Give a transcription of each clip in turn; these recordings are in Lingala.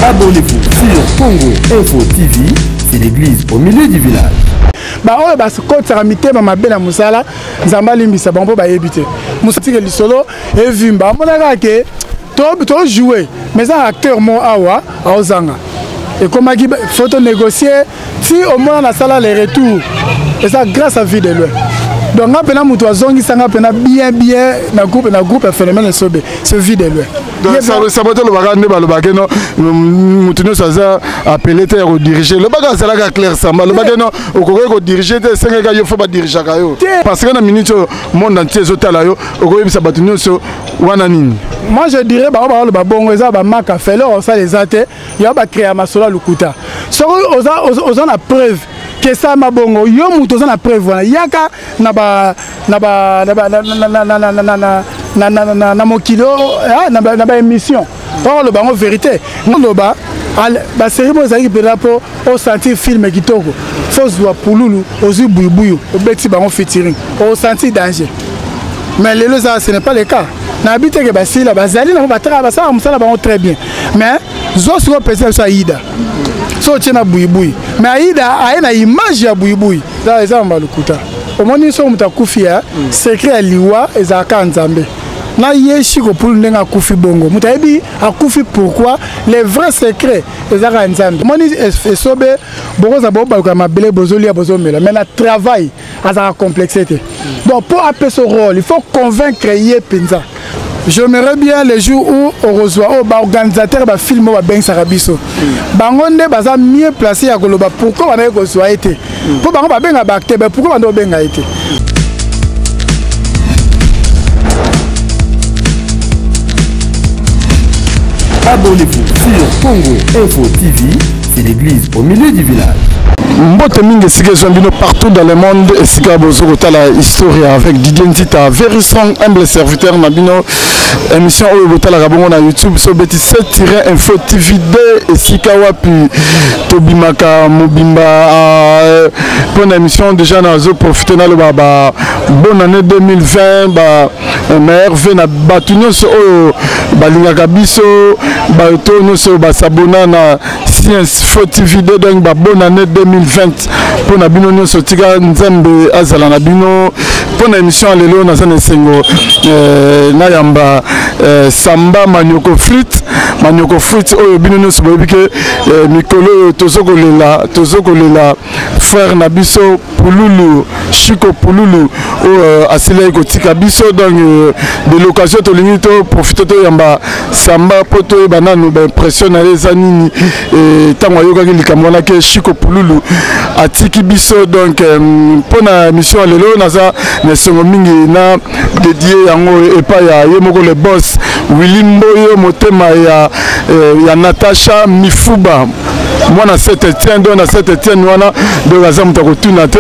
Abonnez-vous sur Congo Info TV, c'est l'église au milieu du village. Bah oh bah ce code sera mité ma belle musala nzamba limbisa bango ba yebite musati ke lisolo et vimba monaka ke to jouer mais un acteur mo awa aozanga et comme qui faut négocier si au moins la salle les retours et ça grâce à vie de lui. Donc on pena mutu azongi sanga pena bien na groupe phénomène sobe ce vide lui. Donc ça va te le bagage ba le bagage non mutu no ça appelé te au diriger le bagage ça la clair samba le bagage non au ko diriger te senga ka yo faut pas diriger ka yo parce que na minute monde entier zotala yo au ko bisa batu nyonso wana nini. Moi je dirais bah le bongo ça ba maka fait là ça les até ya ba créer masola lukuta. So oza na preuve que ça ma bongo yo mutu oza na preuve yaka na mokilo na ba émission par le bango vérité no ba série mo zaki pela po au sentir film kitoko fausse doit pululu ozu buibuyu obeti bango featuring au sentir danger mais les ça ce n'est pas le cas na habite que basi la bazali na ba tra ça musala bango très bien mais zo sur pesa ça ida so tena buibui mais aida aina image ya buibui za eza malukuta omoni so mutakufia secret aliwa ezaka nzambe na yeshi ko pour ndenga kufi bongo mutayebi akufi pourquoi les vrais secrets ezaka nzambe omoni esobe bokoza boba ka mabele bozolia bozomela mais na travail azaka complexité donc pour appeler ce rôle il faut convaincre Yepenza. J'aimerais bien les jours où on reçoit organisateur ba film ba ben sarabiso bangonde baza mieux placé à Goloba pourquoi on a reçoit été pour bango ba benga ba acteur pourquoi on benga été. Abonnez-vous sur Congo Info TV, c'est l'église au milieu du village. Mbote mingi sike zombino partout dans le monde et sika bozo la histoire avec Didier Ntita very strong humble serviteur nabino émission oyo botala kabongo na YouTube so beti 7-info TV 2 et sika wapi tobimaka mobimba pour émission déjà na zo profiter na le baba bonne année 2020 ba meilleur vœu na batunyo so oyo balingaka biso ba to nyonso ba sabona na Science Info TV 2 donc ba bonne année 2020 pour na bino nyonso tika nzambe azala na bino pour émission lelo na sana sengo na yamba samba manioko fruit oyo bino nyonso boyebike mikolo tozokolela frère na biso Pululu Chico Pululu asile ko tika biso donc de l'occasion to lingi to profiter to yamba samba poto bananu ba impression na les anini tango yokaki likambo na ke Chico Pululu atiki biso donc pour na mission lelo naza na songo mingi na dédié yango epa ya yemoko le boss Willy Mboyo motema ya Natasha Mifuba mwana Saint-Étienne donc na Saint-Étienne wana de razam ta kotuna te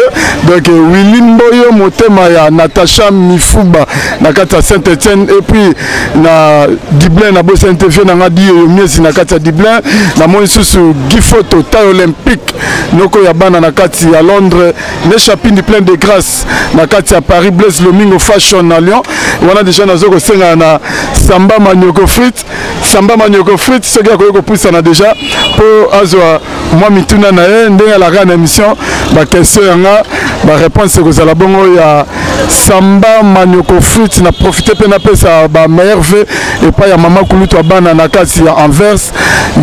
donc Willy Mboyo motema ya Natasha Mifuba na kata Saint-Étienne et puis na Dublin na boss interview na ngadi miezi na kata Dublin na mo susu gifoto ta olympique noko ya bana na kati ya Londres ne chapini plein de grâce na kati ya Paris Blaise Lomingo Fashion na Lyon wana déjà nazo ko senga na samba manioko fruit ce gars ko poussa na déjà pour azwa moi mituna na ndenge la grande émission ba question yanga ba réponse ko za la bongo ya samba manioko fruit na profiter pe na pesa ba meilleur vœu et pas ya mama kulutu bana na kati ya Anvers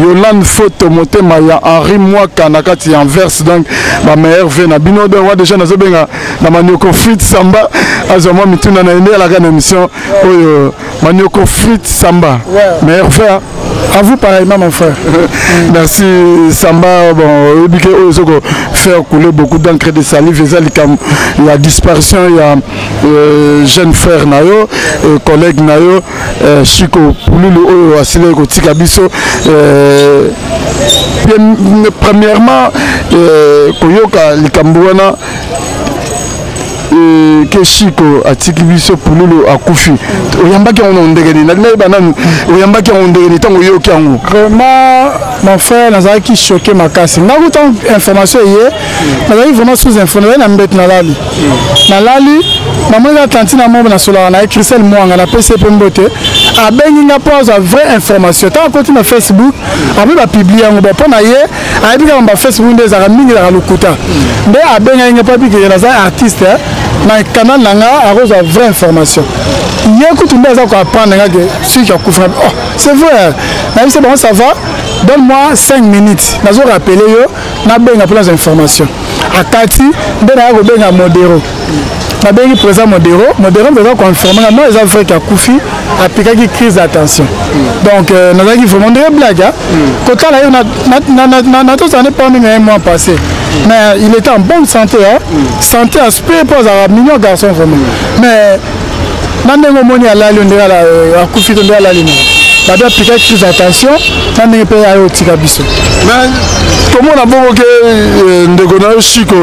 Yolande photo motema ya Henri Mwaka na kati ya Anvers donc ba meilleur vœu na bino donc wa déjà nazo benga na manioko fruit samba azwa moi mituna na ndenge la grande émission oyo manioko fruit samba meilleur vœu à vous pareillement mon frère. Merci Samba bon obike ozoko faire couler beaucoup d'encre de salive et la disparition il y a jeune frère nayo collègue nayo Chico Pululu asile ko tika biso premièrement koyoka likambo wana que Chico atiki biso Pululu akufi oyambaki on ndegeni na bananu oyambaki on ndegeni tango yoki yango vraiment mon frère nazalaki choqué makasi ngakuta information hier nazalaki vraiment sous informé na mbet nalali namoni atantine mo na sola na Christelle Mwanga na PCP Mbote abengi nga po za vraie information tant côté na Facebook abi ba publier ngo po na ye abi ka ba Facebook ndeza mingi la lokuta nde abenga nga papi que na za artiste na canal nanga aroza vraie information hier kutu ndeza ko apprendre nga que si tu as oh c'est vrai mais c'est bon ça va donne-moi 5 minutes nazo rappeler yo na benga pour les informations akati nde na ko benga modéro na bengi présent modéro va confirmer non ils ont fait qu'à Koufi a piqué qui crise d'attention donc nous avons vraiment des blagues quand là na tout ça n'est pas un mois passé mais il était en bonne santé santé aspect pas à million garçon vraiment mais nandego moni ala li ndela la Koufi ndela la ligne ba doit piquer crise d'attention nandego pe ayo tika biso mais comment on a bon que ndegona Chico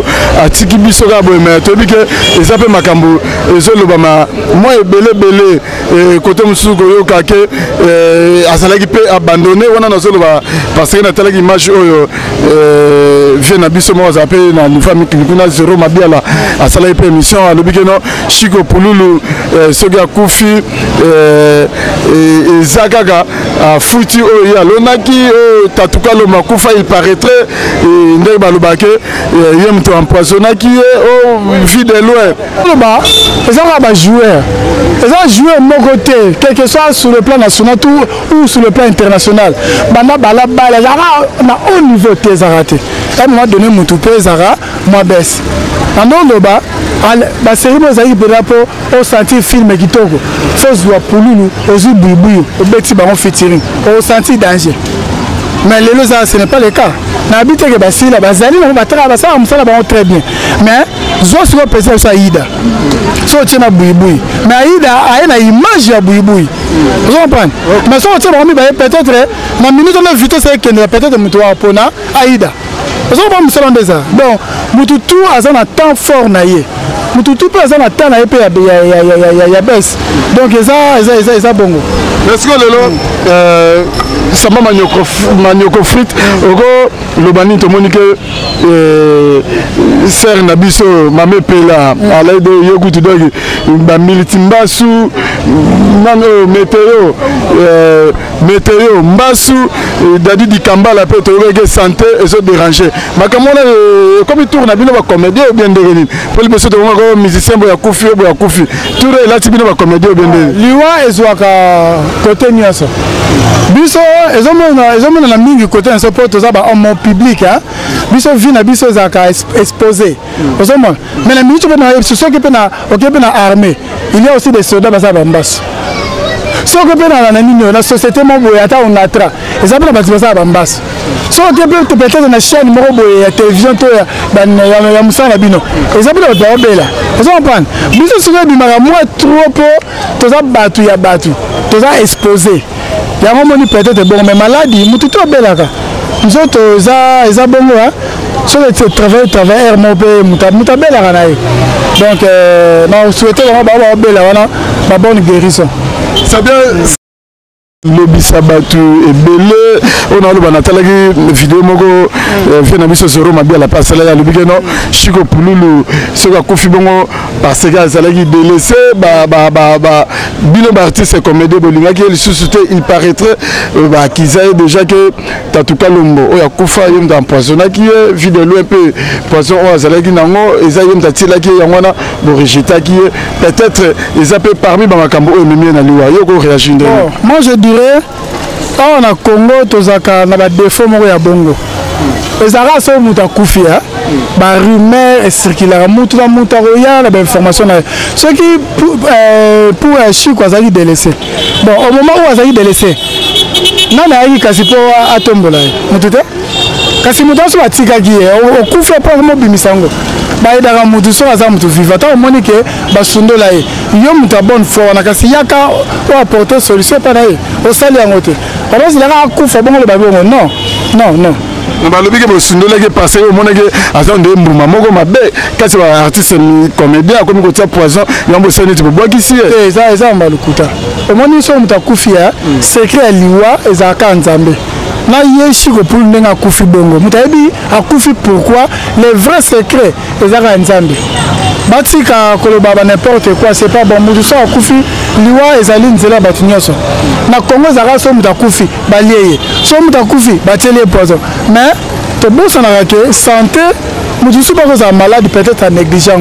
atiki biso ka boye mais tobi que ezape makambo ezolobama moi belé côté musuko yo kake asalaki pe abandonné wana nazoloba parce que na talaki image oyo vient na biso mo zape na famille kuna zéro mabiala asalaki pe émission alobi que non Chico Pululu soki akufi ezakaka futi oyo alonaki tatuka lo makufa il paraîtrait ndenge balobake ye moto empoisonnaki ye vie de loin loba ezaka ba joueur moko te quel que soit sur le plan national ou sur le plan international banda bala na haut niveau te ezaka te à un moment donné moto pe ezaka moi baisse ando loba ba série mozaki pena po au sentir film kitoko fozwa Pululu ozu buibuyu obeti bango featuring au sentir danger mais lelo ça ce n'est pas le cas na habite que basila bazali na batara basala musala bango très bien mais zo sur pesa ça Aïda so tena buibuyu mais Aïda a une image ya buibuyu vous comprenez mais so tena bango peut-être na minute na vite c'est que peut-être muto wa pona Aïda vous comprenez musala ndeza donc mutu tout azana temps fort na ye mutu tout peut azana temps na ye pe ya baisse donc eza bongo est-ce que lelo sama manioko frite oko lobani tomoni que ser na biso mame pela alaide yokutu dogi ba militimbasu nano météo mbasu dadi di kambala pe to rege santé et se déranger makamona comme tourne na bino ba comédie ou bien ndengeni pour le monsieur to ko musicien bo ya kufi tour la tibino ba comédie ou bien ndengeni liwa ezwaka côté nyasa biso ezomona na mingi côté na support za ba homme public biso vina biso za ka exposé ozomona mais la minute pe na ce qui peut na armée il y a aussi des soldats ba bambas so que pe na nini na société mo boya ata on atra ezabela ba za bambas so que peut-être na chaîne mo boya télévision to ya musana bino ezabela ba bela ozomona biso so que bimaka moi trop to za batu ya batu to za exposé ya moni peut-être bon mais maladie mutu to belaka nzoto eza bongo sur le travail mo pe muta belaka na ye donc non souhaiter vraiment ba bela wana ba bonne guérison ça bien lobisa batu ebele on a le banatalaki vidéo moko vient na biso zéro mabia la pasala ya lobike no Chico Pululu soka kufi bongo parce que azalaki délaissé bino ba artiste comédie bolingaki le suscité il paraîtrait qu'ils aient déjà que tatuka lombo oya kufa yem d'empoisonnaki vie de loin peu poisson o azalaki nango ezayem tatilaki yangwana bo rejetaki peut-être ils appellent parmi ba makambo o mimi na liwa yoko réagir moi je dis on a Congo tozaka na ba défaut moko ya bongo ezara so muta kufia ba rumeur circulaire mutu na muta roya la information na ce qui pour Chico azali délaissé bon au moment où azali délaissé nana ayi kasi po atombola mutu te kasi mutu so batikaki o kufa po mo bimisango ba idara mutu so aza mutu vivant ta omoni ke basundola ye yo mutu bonne foi na kasi yaka o apporter solution pa na ye o sali yango te alors il a kufa bongo le babongo non balobi ke bosundola ke passé au monde ke azan de mbuma moko mabe kasi ba artiste comédien comme ko tia poison yambo sene tipo bwakisi eza mbalukuta omoni so mutu akufia secret liwa ezaka nzambe na ye Chico pour ndenge akufi bongo mutayebi akufi pourquoi les vrais secrets ezaka nzambe batika koloba ba n'importe quoi c'est pas bon mutu so akufi liwa ezali nzela batu nyonso na Congo ezaka so mutu akufi balieye so mutu akufi batieli poison mais tobosana ke santé mutu so bakozala malade peut-être à négligent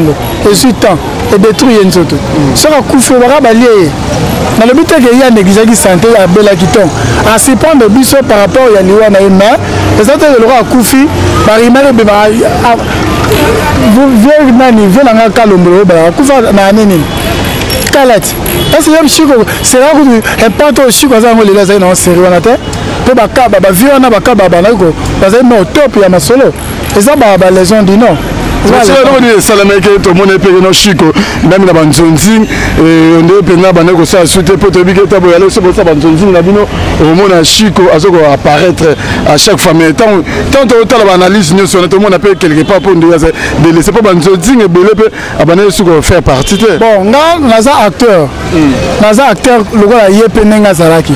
et sur temps et détruire nzoto so akufi baka balieye na le but que ya négligent qui santé ya bela kiton à s'y prendre biso par rapport ya liwa na ina et ça le roi akufi barimere be ba vous nani venanga kalombo ba akufa na nini kalati parce que Chico c'est là que pas trop Chico ça on les a dans série on a te pe ba ka ba vieux na ba ka ba na ko parce que no top ya masolo et ça ba les gens du non c'est là on est salamé que tout le monde est payé no Chico même na banzonzi et on est pena ba ko ça souter pour te biquer ta boyale c'est pour ça banzonzi na bino au monde à Chico azoko apparaître à chaque fois mais tant autant l'analyse nous sur tout le monde appelle quelque part pour de laisser pas banzonzi et belé pe abana sur faire partie bon naza acteur le gars yepé nenga zaraki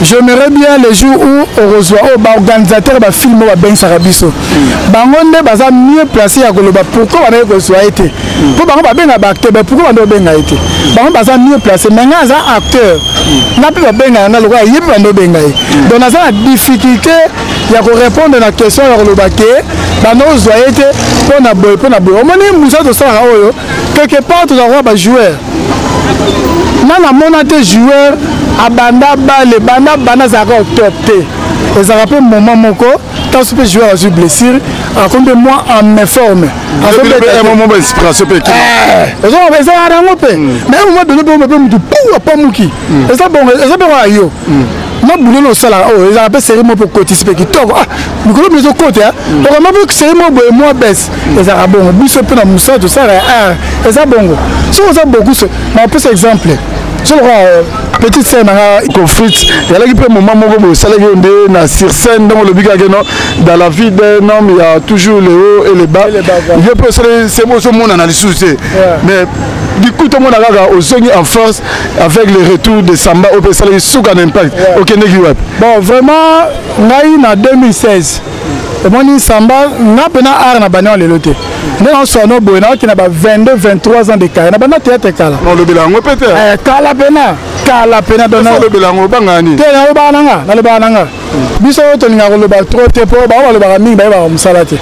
j'aimerais bien les jours où on reçoit organisateur ba film ba ben sarabiso bangonde baza mieux placé à koloba pourquoi on a reçoit été pour bango ba benga ba acteur pourquoi on benga été bango baza mieux placé mais naza acteur na pe ba benga na loka yebi ba benga donc naza la difficulté ya ko répondre na question ya koloba ke bano reçoit été pour na boy on moni musa to sala oyo quelque part to avoir ba joueur na monate joueur abanda bale bana zaka au top te ezaka pe moment moko tant ce joueur a eu blessure à combien moi en mes formes un moment d'inspiration pe ils ont besoin d'un peu mais un moment donné on peut me pour pas muki et ça bon yo na boulot sala oh ils appellent cérémonie pour cotiser pe qui toko ah mikolo bezo côté hein vraiment pour cérémonie boy moi baisse et ça bon biso pe na musa to ça ah et ça bon so ça beaucoup mais on peut exemple je le petite scène conflit il y a qui moment moko ça na sur scène dans le biga dans la vie d'un homme il y a toujours les hauts et les bas je peux c'est bon ce monde analyse mais du coup tout le monde a aux en force avec le retour de Samba au peut ça sous un impact OK bon vraiment na 2016 et Samba n'a pas art na bana le loté on sono boy na qui na ba 22 23 ans de carrière na bana théâtre kala non le bilango peut kala pena dona le bilango bangani te na le bananga biso to ninga ko le ba trop te po ba le ba mingi ba musalate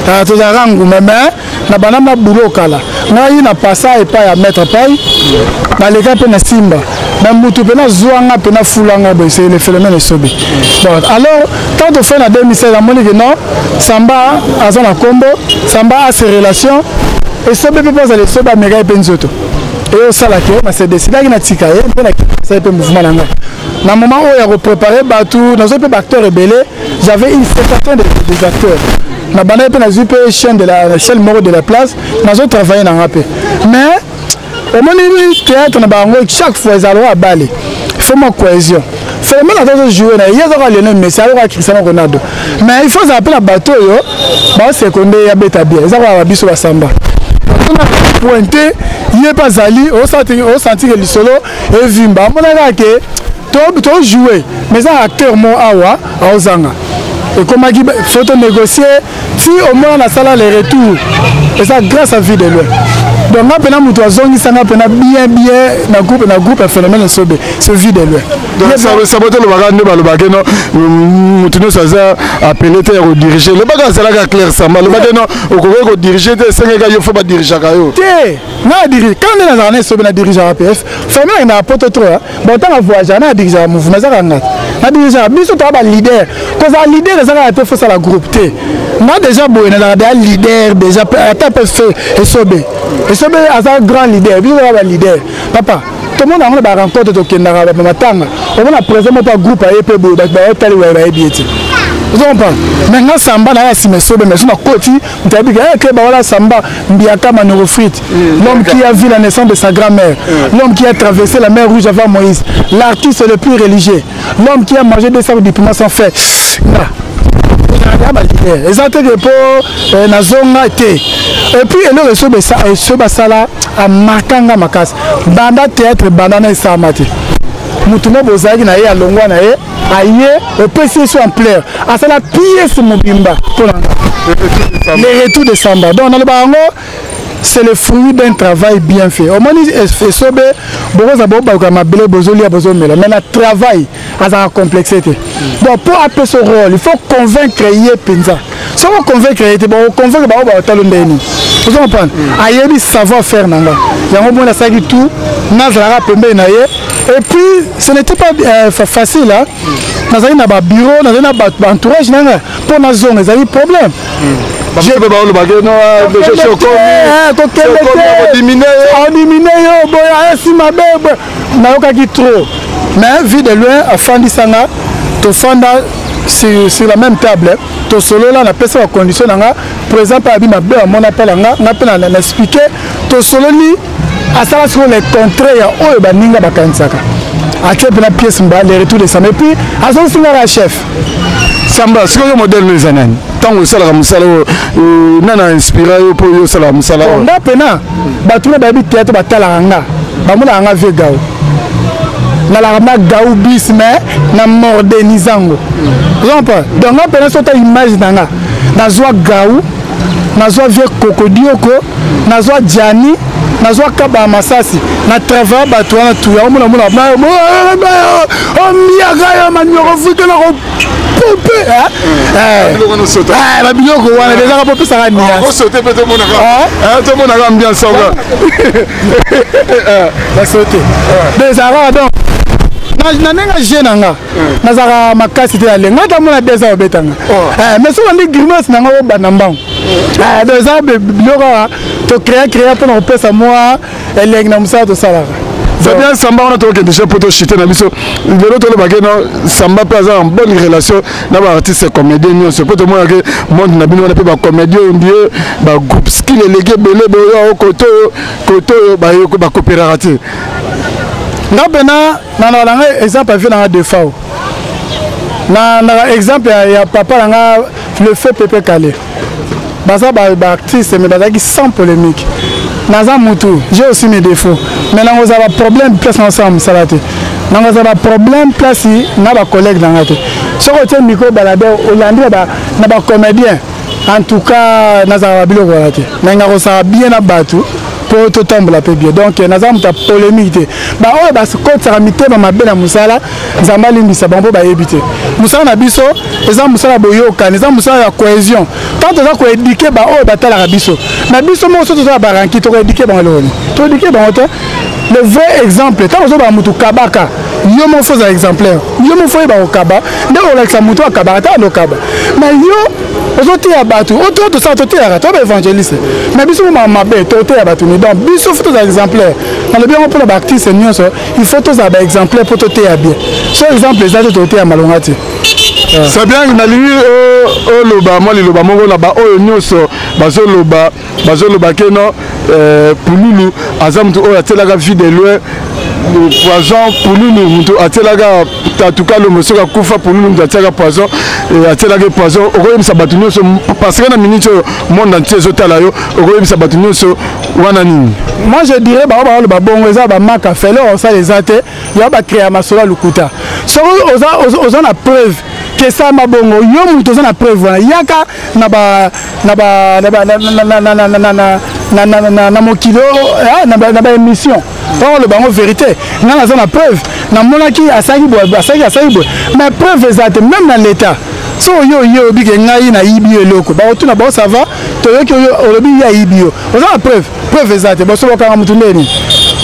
ta to za rangu meme na bana na bureau kala na yi na passa et pas à mettre pai na le ka na simba na mutu pena zuanga pena fulanga ba c'est le phénomène sobi bon alors quand on fait na 2016 la moni que non Samba a son combo Samba a ses relations et sobi peut pas aller soba mega penzoto et au salake na c'est décidé na tikaye pena ça peut mouvement là na moment où il a préparé batou dans un peu acteurs rebellés j'avais une certaine des acteurs na bana pe na zupe chaîne de la chaîne moro de la place na zo travailler na rapé mais au moment théâtre na bango chaque fois ils allaient à Bali il faut ma cohésion c'est même dans jouer na hier ça Lionel Messi alors Cristiano Ronaldo mais il faut appeler la bateau yo ba seconde ya beta bien ça va biso ba Samba on a pointé il est pas ali au sentir le solo et vimba mon a que to jouer mais ça acteur mo awa aozanga et comment il faut négocier si au moins la salle les retours et ça grâce à vie de lui donc na pena mutu azongi sanga pena bien na groupe phénomène sobe ce vie de lui donc ça bote le bagande ba le bageno mutu no saza appelé te ko diriger le bagage ça la clair ça le bageno ko diriger te senga yo faut pas diriger ka yo te na diriger quand on a na sobe na diriger APF famille na poto trop bon tant à voyager na diriger mouvement ça na diriger biso to ba leader cause a leader ça ka faut ça la groupe te na déjà boy na da leader déjà tape fait et sobe as un grand leader, il est un leader. Papa, tout le monde a une rencontre de Kenara, on a présenté un groupe à Epebo, vous comprenez? Maintenant, Samba n'a pas si mais on a côté, on a dit que Samba, Mbiaka Manorofrit, l'homme qui a vu la naissance de sa grand-mère, l'homme qui a traversé la mer Rouge avant Moïse, l'artiste le plus religieux, l'homme qui a mangé des sables diplômes sans fait. Exactement pour na zonga te et puis le reso be ça ce basala a makanga makas banda théâtre banda na samati mutumo bozaki na ye alongwa na ye aye opesi so ampleur asala pièce mobimba pour le retour de Samba. Donc dans le bango c'est le fruit d'un travail bien fait. Au moins esobe boza boba ka mabele bozoli ya bozomela mais le travail a sa complexité. Donc pour appeler ce rôle, il faut convaincre yé penza. Si on convaincre yé bon convaincre ba ba talondeni. Vous comprenez? Ayebi savoir faire nanga. Yango mona saki tout nazara pembe na ye. Et puis ce n'était pas facile hein. Nazali na ba bureau, nazali na ba entourage nanga pour na zone, ezali problème. J'ai pas le bagage non diminué yo boya si ma bebe na yoka ki trop. Mais vu de loin afandi sanga to fanda sur la même table to solo là na pesa condition nga par exemple abi ma bebe mon appel nga na na expliquer to solo ni asala sur les contrats ya oyo baninga bakansaka akepe na pièce mba les retours de Samba et puis azo singa la chef Samba c'est quoi modèle nous anani tango sala ka musala nana inspiré yo po yo sala musala nga pena batuna babi théâtre batala nga bamuna nga vegao na la rama gaou bis mais na modernisango donc nga pena sota image nanga na zwa gaou na zwa vie kokodioko na zwa jani na zwa kaba masasi na travail batwana tuya omuna muna o miaka ya manyoko fuka na ko pope la biloko wana déjà ka pope saka nia ko sauter peut mona ka to mona ka ambiance songa la sauter déjà donc na nenga jeune nga nazaka makasi te ale ngata mona déjà obetanga mais so ndi grimace nanga o banambang déjà biloko to créer pour on pesa moi eleng na musa to sala. C'est bien Samba on a trouvé déjà pour te chuter na biso de l'autre le bagage Samba peut avoir une bonne relation na ba artiste comédien nous c'est pour te moi que monde na bino on peut ba comédien on dit ba groupe skill légué belé boyo koto ba coopérative nga bena na na exemple vu na deux fois na exemple ya papa nga le fait Pépé Calé baza ba artiste mais baza qui sans polémique naza mutu j'ai aussi mes défauts mais na ngoza ba problème place ensemble salate na ngoza ba problème place na ba collègue na ngate soko te miko balade olandi ba na ba comédien en tout cas naza ba biloko balate na ngako sa bien na batu pour tout tambola peu bien donc naza muta polémique ba o ba ko tsara mitema mabena musala nzamba limbisa bango ba yebite musala na biso eza musala boyoka eza musala ya cohésion tant eza ko éduquer ba o ba tala biso na biso mo so to ba ranki to ko éduquer ba loni to éduquer ba to le vrai exemple tant ozo ba mutu kabaka yo mo faux exemplaire yo mo fo ba okaba nde o leksa mutu akaba ta no kaba mais yo ozote ya batu auto to sa to te ya to ba évangéliste mais biso mo mabe to te ya batu ni donc biso faut to exemplaire dans le bien pour les artistes nyonso il faut to za ba exemplaire pour to te ya bien so exemple les autres to te ya malongati c'est bien na lingi o loba moi le loba moko na ba o nyonso bazo loba keno pululu azamtu o atelaka vie de loin poison pululu mutu atelaka tatuka lo mosoka kufa pululu mutu atelaka poison atelaka poison okoyebisa bato nyonso parce que na minute monde entier ezotala yo okoyebisa bato nyonso wana nini. Moi je dirais ba bongo eza ba maka fele on ça les ate ya ba créer masola lukuta so oza na preuve que ça ma bongo yo mutu oza na preuve wana yaka na mokilo na ba émission pour le bango vérité na na preuve na monaki asaki boy mais preuve exacte même dans l'état so yo bige ngai na ibi eloko ba otuna ba ça va to yo olobi ya ibio oza na preuve exacte ba so ka mutu ndeni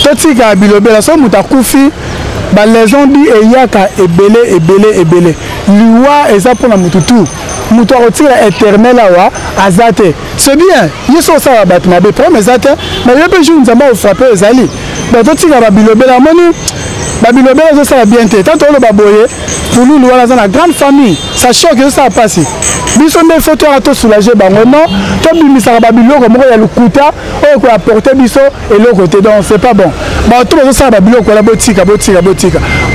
to tika bilobela so muta kufi ba les gens dit eyaka ebele liwa eza pour na mutu tout mutu akotira éternel awa azate c'est bien yeso ça ba tuna be problème azate mais le jour nzamba o frapper ezali ba to tika ba bilobela moni ba bilobela zo ça bien te tant on ba boye pour nous voilà dans la grande famille ça choque ça passe biso nde photo à to soulager bango non to bimisa ba biloko moko ya lukuta o ko apporter biso et le côté donc c'est pas bon ba to zo ça ba biloko la botika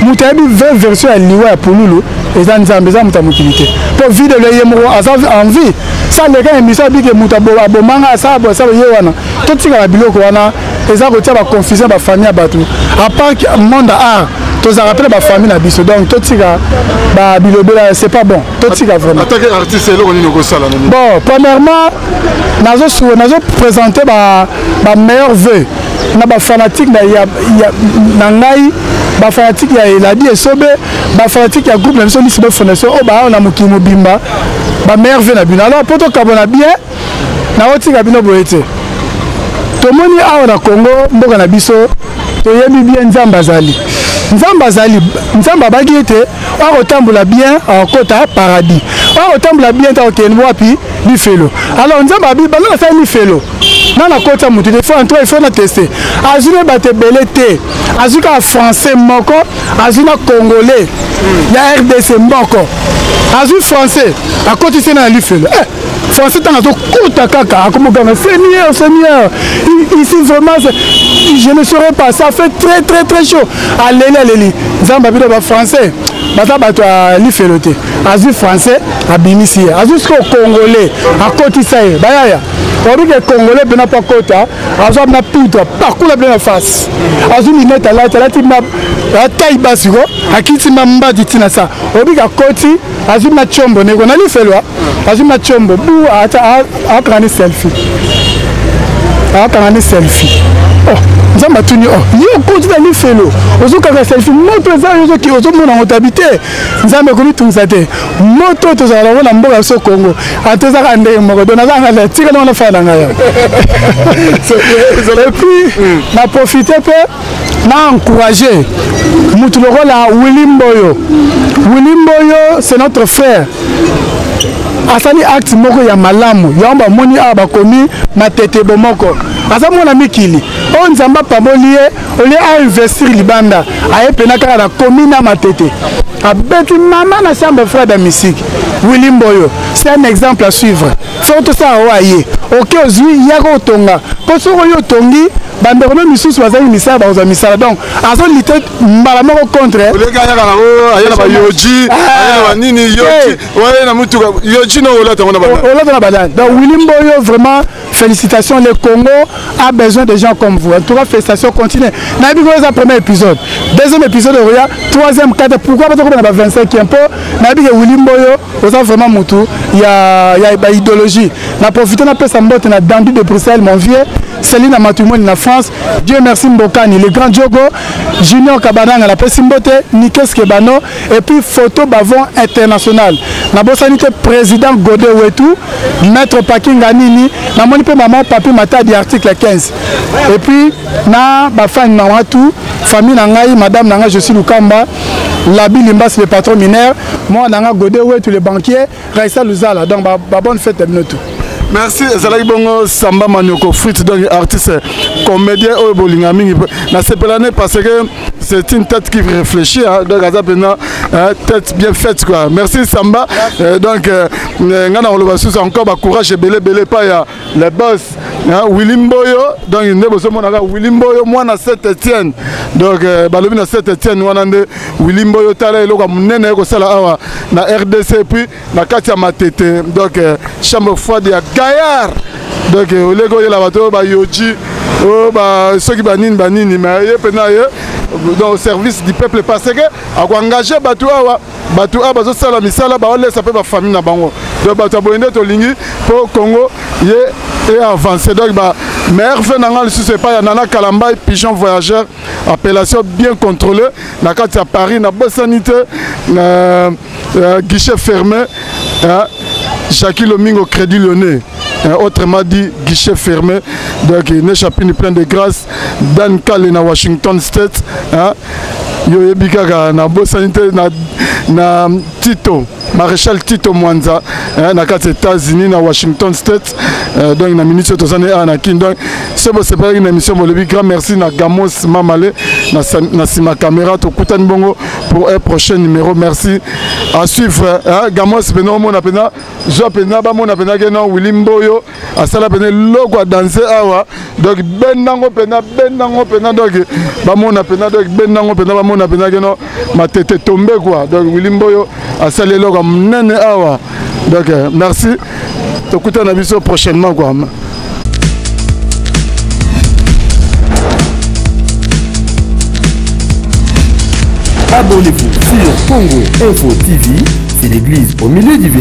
muta bi 20 version ya liwa pour nous et ça nzambe za muta mukilité pour vide le yemo asa envie ça le gars émission bi que muta bo manga ça ye wana to tika ba biloko wana eza ko tia ba confusion ba famille batu à part monde art tous a rappelé ma famille nabiso donc tout tika ba bilobela c'est pas bon tout tika vraiment attaquer artiste et l'on est ça là bon premièrement nazo présenter ba meilleur vœu na ba fanatique na ya ngai ba fanatique ya Eladi Esobe ba fanatique ya groupe na biso Lisbe Fondation o ba na mokimo bimba ba meilleur vœu na bino alors poto kabona bien na otika bino boyete tomoni awa na Congo mboka na biso toyebi bien Nzambe azali Nzambe abaki ete akotambola bien akota paradis akotambola bien ta okende wapi lifelo alors Nzambe abi bana na sa lifelo na kota mutu des fois en il faut na tester azuna bate belete azuka français moko azuna congolais ya RDC moko azu français akoti na lifelo français tant to kota kaka akomokanga Seigneur ici vraiment je ne saurais pas ça fait très chaud allez Nzamba bino ba français bata bato lifelo te azu français abimisi azu ko congolais akoti ça bayaya on dit que congolais bena pas kota azu na poudre parcours la bien en face azu lunette là ti ma taille basiko akiti mamba ditina ça on dit que koti azu na chombo ne kona lifelo azu na chombo bu akani selfie oh Nzamba tuni oh yo continue à lifelo ozokaka selfie moto za yo ki ozomona ngotabité Nzambe ko litunza te moto tozala na mboka so Congo atozaka ndenge moko dona zanga la tika na fana ngaya et puis na profiter pe na encourager mutu lokola Willy Mboyo c'est notre frère asali acte moko ya malamu yamba moni aba komi matete bomoko asa mona mikili o Nzamba pamolié oli a investir libanda aye pena kaka na commune matete abeti mama na chambre frère de musique Willy Mboyo c'est un exemple à suivre faut tout ça waye OK ozui yako tonga poso yo tongi bande ko misusu bazali misala baza misala donc azo lité mbala moko contre le gars yaka na ayana ba yoji ayana ba nini yoji ouais na mutu yoji no olata na bana donc Willy Mboyo vraiment félicitations, le Congo a besoin de gens comme vous. En tout cas, félicitations, continuez. Nabi Goza, premier épisode. Deuxième épisode, troisième, quatrième. Pourquoi parce qu'on a 25e peu Nabi Willy Mboyo, vous avez vraiment moutou. Il y a une idéologie. Na profité na pesa mbote na Dandu de Bruxelles, mon vieux. Céline Amatumoni na France. Dieu merci Mbokani, le grand Diogo. Junior Kabananga, la pesa mbote. Nikes Kebano. Et puis, photo bavon international. Na Bossanité, président Godé Wetou. Maître Pakinga Nini. Na moni pe maman papi matadi article 15 et puis na ba fan na tout famille na ngai madame na ngai je suis Lukamba Labi Limbas le patron mineur moi na ngai Godé ouais tous les banquiers Raissa Luzala donc ba bonne fête à nous tout. Merci Zalaki Bongo Samba Manioko Frit donc artiste comédien au bolinga mingi na sepelane parce que c'est une tête qui réfléchit donc azapena tête bien faite quoi. Merci Samba donc ngana oloba sous encore ba courage belé pas ya les boss Willy Mboyo donc ndebo so monaka Willy Mboyo mwana Saint-Étienne donc balobi na Saint-Étienne wana nde Willy Mboyo tala eloko munene ko sala awa na RDC puis na kati ya matete donc chambre froide ya Gaillard donc olego yela bato ba yoji oh ba soki banini mais pena dans le service du peuple parce que a engagé bato bazo sala misala ba laisse pe ba famille na bango donc bato boyende to lingi pour Congo et avancer donc ba meilleur fait nanga le c'est pas Nana Kalamba pigeon voyageur appellation bien contrôlée na carte à Paris na Bossanité guichet fermé Jackie Lomingo Crédit Lyonnais autrement dit guichet fermé donc il chapitre plein de grâce Dan Kale na Washington State yo yebikaka na Bossanité na Tito Maréchal Tito Mwanza na kati États-Unis na Washington State donc na ministre tozane na kin donc c'est bon c'est pas une émission bolobi grand merci na Gamos Mamale na sima caméra to kutani bongo pour un prochain numéro merci à suivre Gamos beno mona pena jo pena ba mona pena ke no Willy Mboyo asala pena logo a danser awa donc benango pena donc ba mona pena donc benango pena ba mona pena ke no matete tomber quoi donc Willy Mboyo asala logo nene awa donc merci tokutana na biso prochainement quoi. Abonnez-vous sur Congo Info TV, c'est l'église au milieu du village.